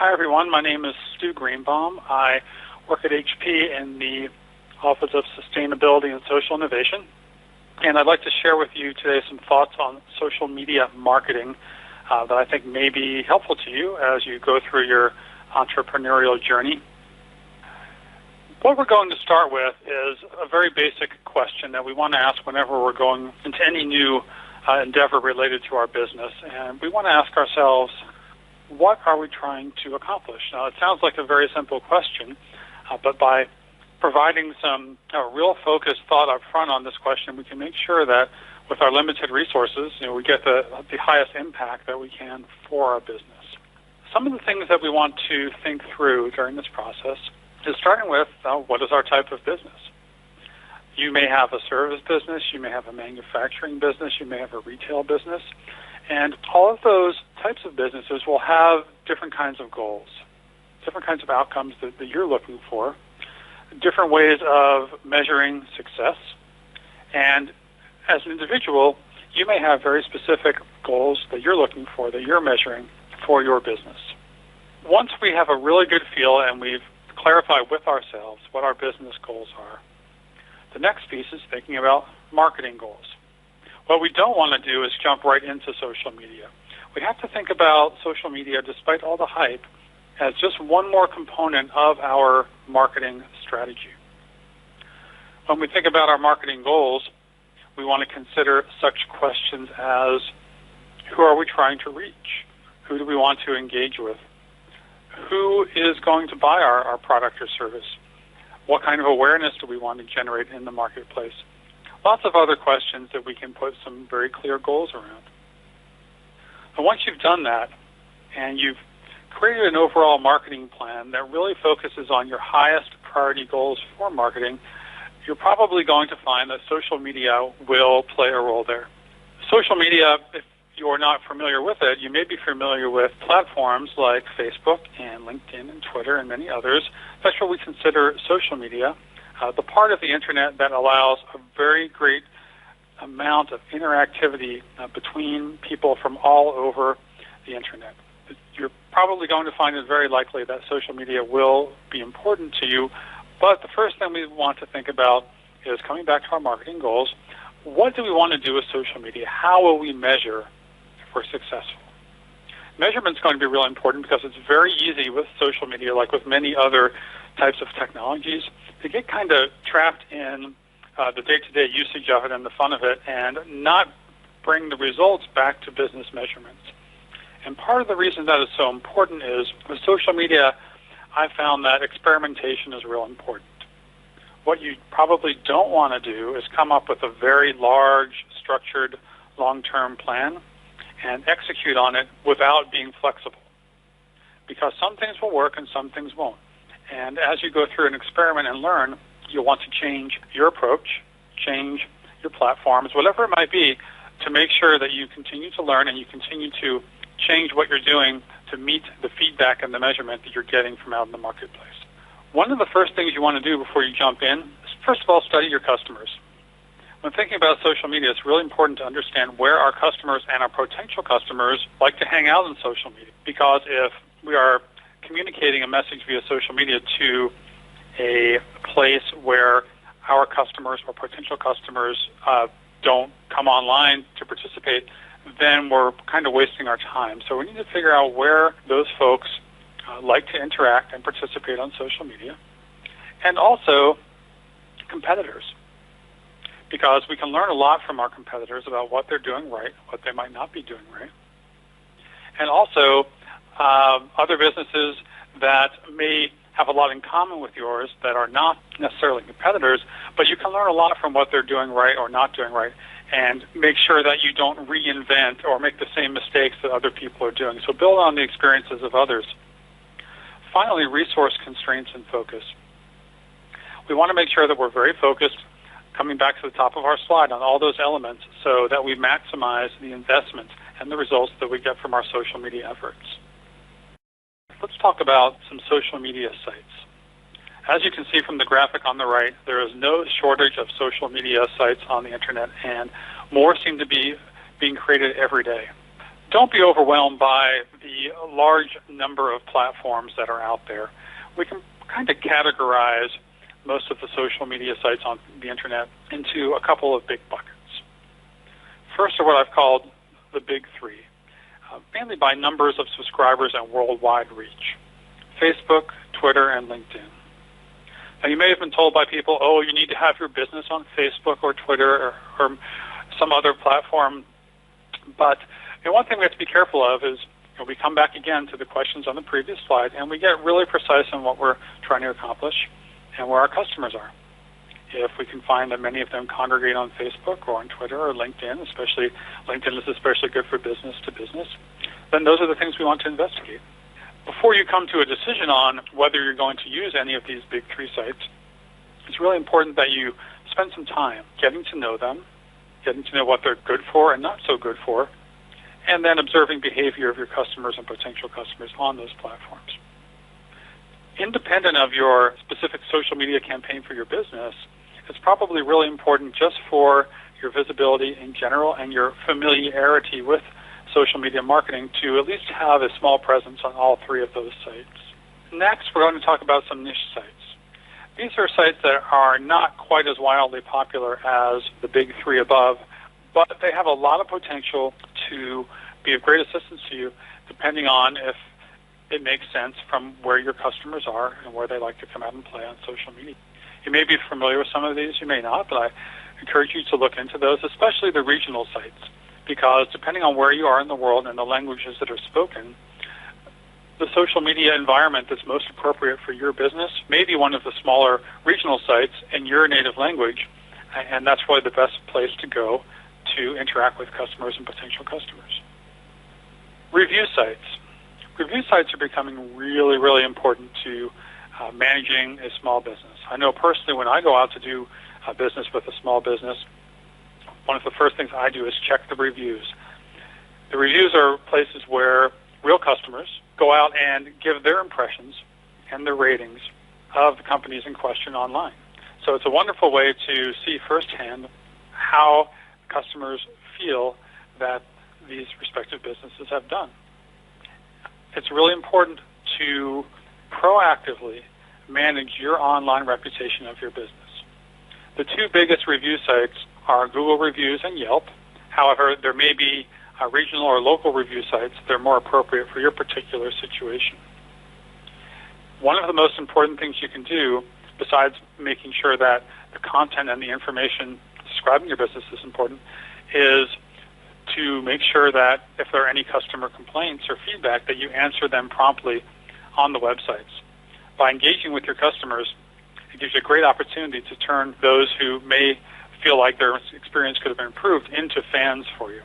Hi, everyone. My name is Stu Greenbaum. I work at HP in the Office of Sustainability and Social Innovation, and I'd like to share with you today some thoughts on social media marketing that I think may be helpful to you as you go through your entrepreneurial journey. What we're going to start with is a very basic question that we want to ask whenever we're going into any new endeavor related to our business, and we want to ask ourselves, what are we trying to accomplish? Now, it sounds like a very simple question, but by providing some real focused thought up front on this question, we can make sure that with our limited resources, we get the highest impact that we can for our business. Some of the things that we want to think through during this process is starting with what is our type of business? You may have a service business, you may have a manufacturing business, you may have a retail business, and all of those types of businesses will have different kinds of goals, different kinds of outcomes that you're looking for, different ways of measuring success. And as an individual, you may have very specific goals that you're looking for, that you're measuring for your business. Once we have a really good feel and we've clarified with ourselves what our business goals are, the next piece is thinking about marketing goals. What we don't want to do is jump right into social media. We have to think about social media, despite all the hype, as just one more component of our marketing strategy. When we think about our marketing goals, we want to consider such questions as, who are we trying to reach? Who do we want to engage with? Who is going to buy our product or service? What kind of awareness do we want to generate in the marketplace? Lots of other questions that we can put some very clear goals around. And once you've done that, and you've created an overall marketing plan that really focuses on your highest priority goals for marketing, you're probably going to find that social media will play a role there. Social media, if you're not familiar with it, you may be familiar with platforms like Facebook and LinkedIn and Twitter and many others. That's what we consider social media. The part of the internet that allows a very great amount of interactivity between people from all over the internet. You're probably going to find it very likely that social media will be important to you, but the first thing we want to think about is, coming back to our marketing goals, what do we want to do with social media? How will we measure if we're successful? Measurement's going to be really important because it's very easy with social media, like with many other types of technologies, to get kind of trapped in the day-to-day usage of it and the fun of it and not bring the results back to business measurements. And part of the reason that is so important is with social media, I found that experimentation is real important. What you probably don't want to do is come up with a very large, structured, long-term plan and execute on it without being flexible. Because some things will work and some things won't. And as you go through an experiment and learn, you'll want to change your approach, change your platforms, whatever it might be, to make sure that you continue to learn and you continue to change what you're doing to meet the feedback and the measurement that you're getting from out in the marketplace. One of the first things you want to do before you jump in is, first of all, study your customers. When thinking about social media, it's really important to understand where our customers and our potential customers like to hang out on social media. Because if we are communicating a message via social media to a place where our customers or potential customers don't come online to participate, then we're kind of wasting our time. So we need to figure out where those folks like to interact and participate on social media. And also competitors, because we can learn a lot from our competitors about what they're doing right, what they might not be doing right. And also other businesses that may have a lot in common with yours that are not necessarily competitors, but you can learn a lot from what they're doing right or not doing right, and make sure that you don't reinvent or make the same mistakes that other people are doing. So build on the experiences of others. Finally, resource constraints and focus. We want to make sure that we're very focused, coming back to the top of our slide, on all those elements so that we maximize the investment and the results that we get from our social media efforts. Let's talk about some social media sites. As you can see from the graphic on the right, there is no shortage of social media sites on the internet, and more seem to be being created every day. Don't be overwhelmed by the large number of platforms that are out there. We can kind of categorize most of the social media sites on the internet into a couple of big buckets. First are what I've called the big three, mainly by numbers of subscribers and worldwide reach: Facebook, Twitter, and LinkedIn. Now, you may have been told by people, oh, you need to have your business on Facebook or Twitter or some other platform. But one thing we have to be careful of is we come back again to the questions on the previous slide, and we get really precise on what we're trying to accomplish and where our customers are. If we can find that many of them congregate on Facebook or on Twitter or LinkedIn, especially LinkedIn is especially good for business to business, then those are the things we want to investigate. Before you come to a decision on whether you're going to use any of these big three sites, it's really important that you spend some time getting to know them, getting to know what they're good for and not so good for, and then observing behavior of your customers and potential customers on those platforms. Independent of your specific social media campaign for your business, it's probably really important just for your visibility in general and your familiarity with social media marketing to at least have a small presence on all three of those sites. Next, we're going to talk about some niche sites. These are sites that are not quite as wildly popular as the big three above, but they have a lot of potential to be of great assistance to you depending on if it makes sense from where your customers are and where they like to come out and play on social media. You may be familiar with some of these, you may not, but I encourage you to look into those, especially the regional sites, because depending on where you are in the world and the languages that are spoken, the social media environment that's most appropriate for your business may be one of the smaller regional sites in your native language, and that's probably the best place to go to interact with customers and potential customers. Review sites. Review sites are becoming really, really important to managing a small business. I know personally when I go out to do business with a small business, one of the first things I do is check the reviews. The reviews are places where real customers go out and give their impressions and their ratings of the companies in question online. So it's a wonderful way to see firsthand how customers feel that these respective businesses have done. It's really important to proactively manage your online reputation of your business. The two biggest review sites are Google Reviews and Yelp. However, there may be regional or local review sites that are more appropriate for your particular situation. One of the most important things you can do, besides making sure that the content and the information describing your business is important, is to make sure that if there are any customer complaints or feedback, that you answer them promptly on the websites. By engaging with your customers, it gives you a great opportunity to turn those who may feel like their experience could have been improved into fans for you.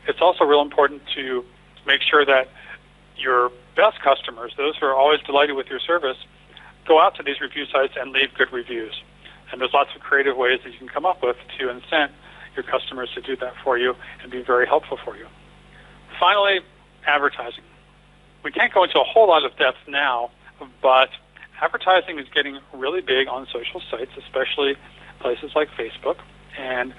It's also real important to make sure that your best customers, those who are always delighted with your service, go out to these review sites and leave good reviews. And there's lots of creative ways that you can come up with to incent your customers to do that for you and be very helpful for you. Finally, advertising. We can't go into a whole lot of depth now, but advertising is getting really big on social sites, especially places like Facebook, and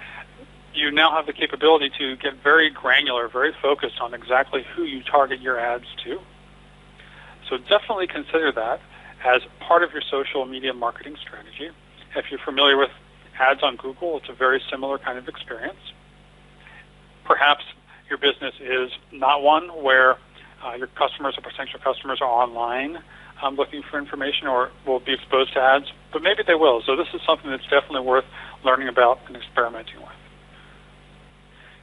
you now have the capability to get very granular, very focused on exactly who you target your ads to. So definitely consider that as part of your social media marketing strategy. If you're familiar with ads on Google, it's a very similar kind of experience. Perhaps your business is not one where your customers or potential customers are online looking for information or will be exposed to ads, but maybe they will. So this is something that's definitely worth learning about and experimenting with.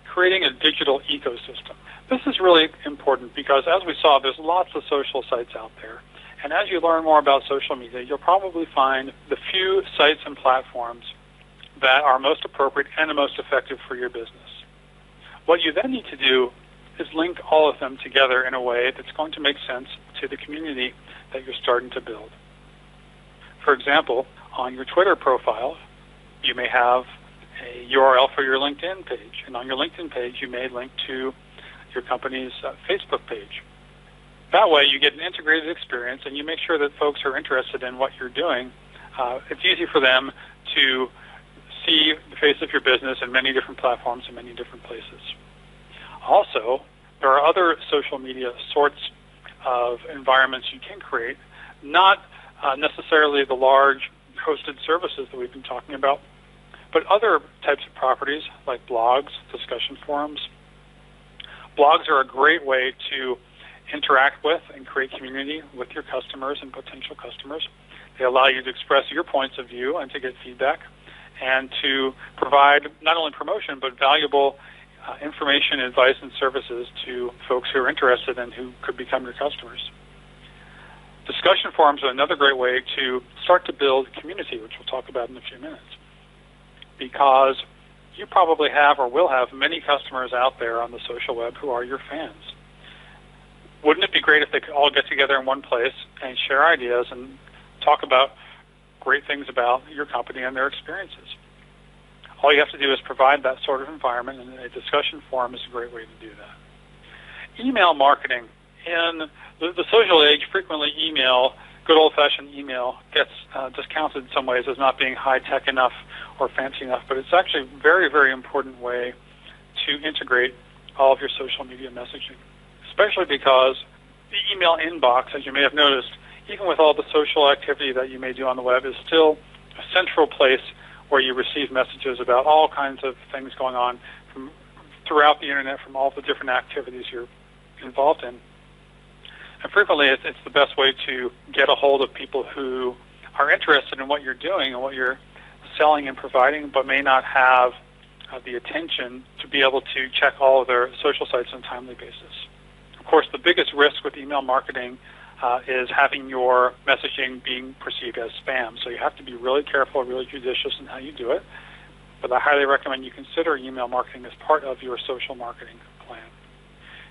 Creating a digital ecosystem. This is really important because, as we saw, there's lots of social sites out there. And as you learn more about social media, you'll probably find the few sites and platforms that are most appropriate and the most effective for your business. What you then need to do is link all of them together in a way that's going to make sense to the community that you're starting to build. For example, on your Twitter profile, you may have a URL for your LinkedIn page, and on your LinkedIn page you may link to your company's Facebook page. That way you get an integrated experience and you make sure that folks who are interested in what you're doing, it's easy for them to see the face of your business in many different platforms in many different places. Also, There are other social media sorts of environments you can create, not necessarily the large hosted services that we've been talking about, but other types of properties like blogs, discussion forums. Blogs are a great way to interact with and create community with your customers and potential customers. They allow you to express your points of view and to get feedback and to provide not only promotion but valuable information, advice, and services to folks who are interested and who could become your customers. Discussion forums are another great way to start to build community, which we'll talk about in a few minutes, because you probably have or will have many customers out there on the social web who are your fans. Wouldn't it be great if they could all get together in one place and share ideas and talk about great things about your company and their experiences? All you have to do is provide that sort of environment, and a discussion forum is a great way to do that. Email marketing. In the social age, frequently email, good old-fashioned email, gets discounted in some ways as not being high-tech enough or fancy enough, but it's actually a very, very important way to integrate all of your social media messaging, especially because the email inbox, as you may have noticed, even with all the social activity that you may do on the web, is still a central place where you receive messages about all kinds of things going on from throughout the internet, from all the different activities you're involved in. And frequently, it's the best way to get a hold of people who are interested in what you're doing and what you're selling and providing, but may not have the attention to be able to check all of their social sites on a timely basis. Of course, the biggest risk with email marketing is having your messaging being perceived as spam. So you have to be really careful, really judicious in how you do it. But I highly recommend you consider email marketing as part of your social marketing plan.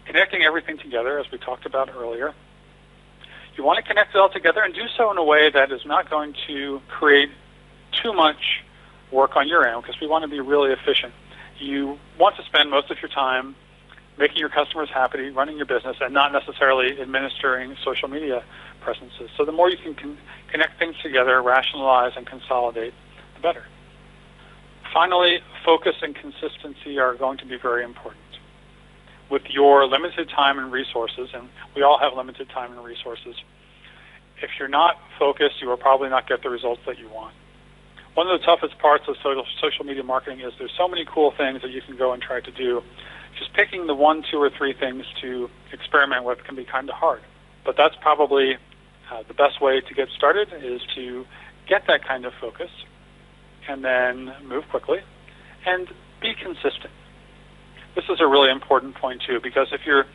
Connecting everything together, as we talked about earlier. You want to connect it all together and do so in a way that is not going to create too much work on your end, because we want to be really efficient. You want to spend most of your time making your customers happy, running your business, and not necessarily administering social media presences. So the more you can connect things together, rationalize, and consolidate, the better. Finally, focus and consistency are going to be very important. With your limited time and resources, and we all have limited time and resources, if you're not focused, you will probably not get the results that you want. One of the toughest parts of social media marketing is there's so many cool things that you can go and try to do. Just picking the 1, 2, or 3 things to experiment with can be kind of hard. But that's probably the best way to get started, is to get that kind of focus and then move quickly and be consistent. This is a really important point, too, because if you're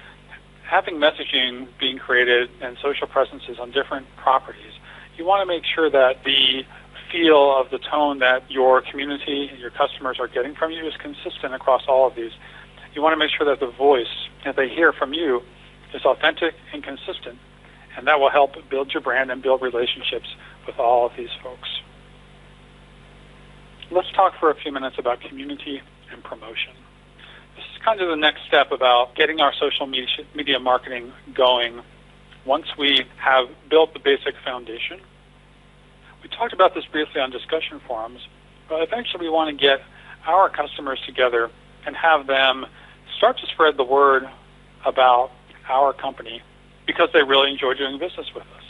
having messaging being created and social presences on different properties, you want to make sure that the feel of the tone that your community and your customers are getting from you is consistent across all of these. You want to make sure that the voice that they hear from you is authentic and consistent, and that will help build your brand and build relationships with all of these folks. Let's talk for a few minutes about community and promotion. This is kind of the next step about getting our social media marketing going once we have built the basic foundation. We talked about this briefly on discussion forums, but eventually we want to get our customers together and have them start to spread the word about our company because they really enjoy doing business with us.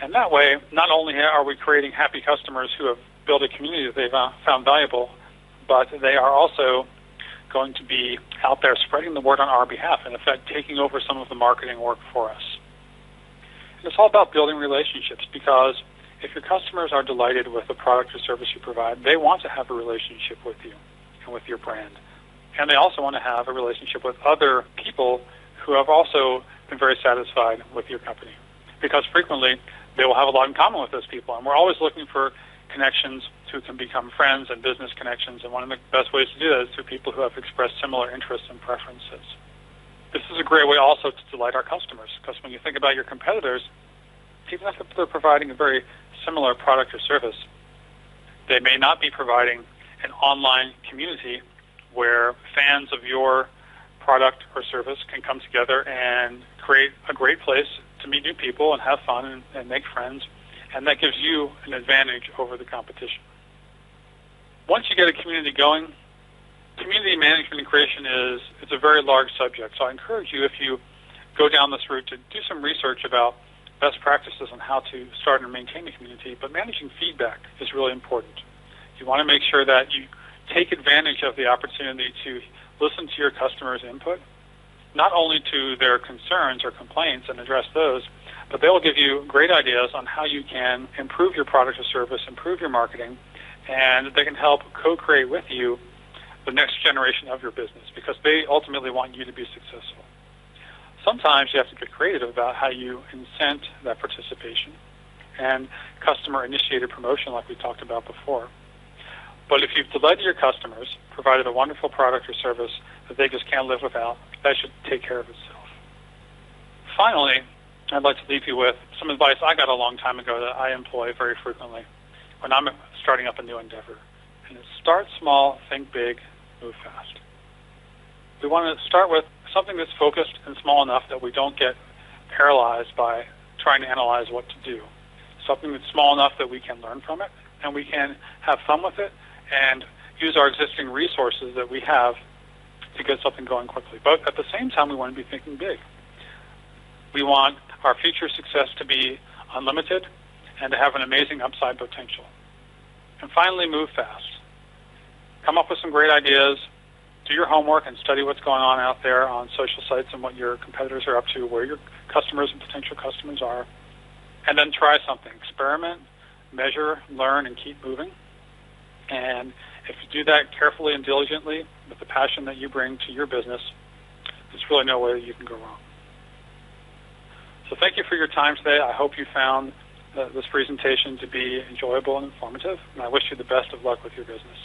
And that way, not only are we creating happy customers who have built a community that they've found valuable, but they are also going to be out there spreading the word on our behalf, in effect taking over some of the marketing work for us. And it's all about building relationships, because if your customers are delighted with the product or service you provide, they want to have a relationship with you and with your brand. And they also want to have a relationship with other people who have also been very satisfied with your company, because frequently they will have a lot in common with those people. And we're always looking for connections who can become friends and business connections, and one of the best ways to do that is through people who have expressed similar interests and preferences. This is a great way also to delight our customers, because when you think about your competitors, even if they're providing a very similar product or service, they may not be providing an online community where fans of your product or service can come together and create a great place to meet new people and have fun and make friends, and that gives you an advantage over the competition. Once you get a community going, Community management and creation it's a very large subject, so I encourage you, if you go down this route, to do some research about best practices on how to start and maintain a community. But managing feedback is really important. You want to make sure that you take advantage of the opportunity to listen to your customers' input, not only to their concerns or complaints and address those, but they will give you great ideas on how you can improve your product or service, improve your marketing, and they can help co-create with you the next generation of your business, because they ultimately want you to be successful. Sometimes you have to get creative about how you incent that participation and customer-initiated promotion like we talked about before. But if you've delighted your customers, provided a wonderful product or service that they just can't live without, that should take care of itself. Finally, I'd like to leave you with some advice I got a long time ago that I employ very frequently when I'm starting up a new endeavor. And it's start small, think big, move fast. We want to start with something that's focused and small enough that we don't get paralyzed by trying to analyze what to do. Something that's small enough that we can learn from it and we can have fun with it and use our existing resources that we have to get something going quickly. But at the same time, we want to be thinking big. We want our future success to be unlimited and to have an amazing upside potential. And finally, move fast. Come up with some great ideas. Do your homework and study what's going on out there on social sites and what your competitors are up to, where your customers and potential customers are. And then try something. Experiment, measure, learn, and keep moving. And if you do that carefully and diligently with the passion that you bring to your business, there's really no way that you can go wrong. So thank you for your time today. I hope you found this presentation to be enjoyable and informative, and I wish you the best of luck with your business.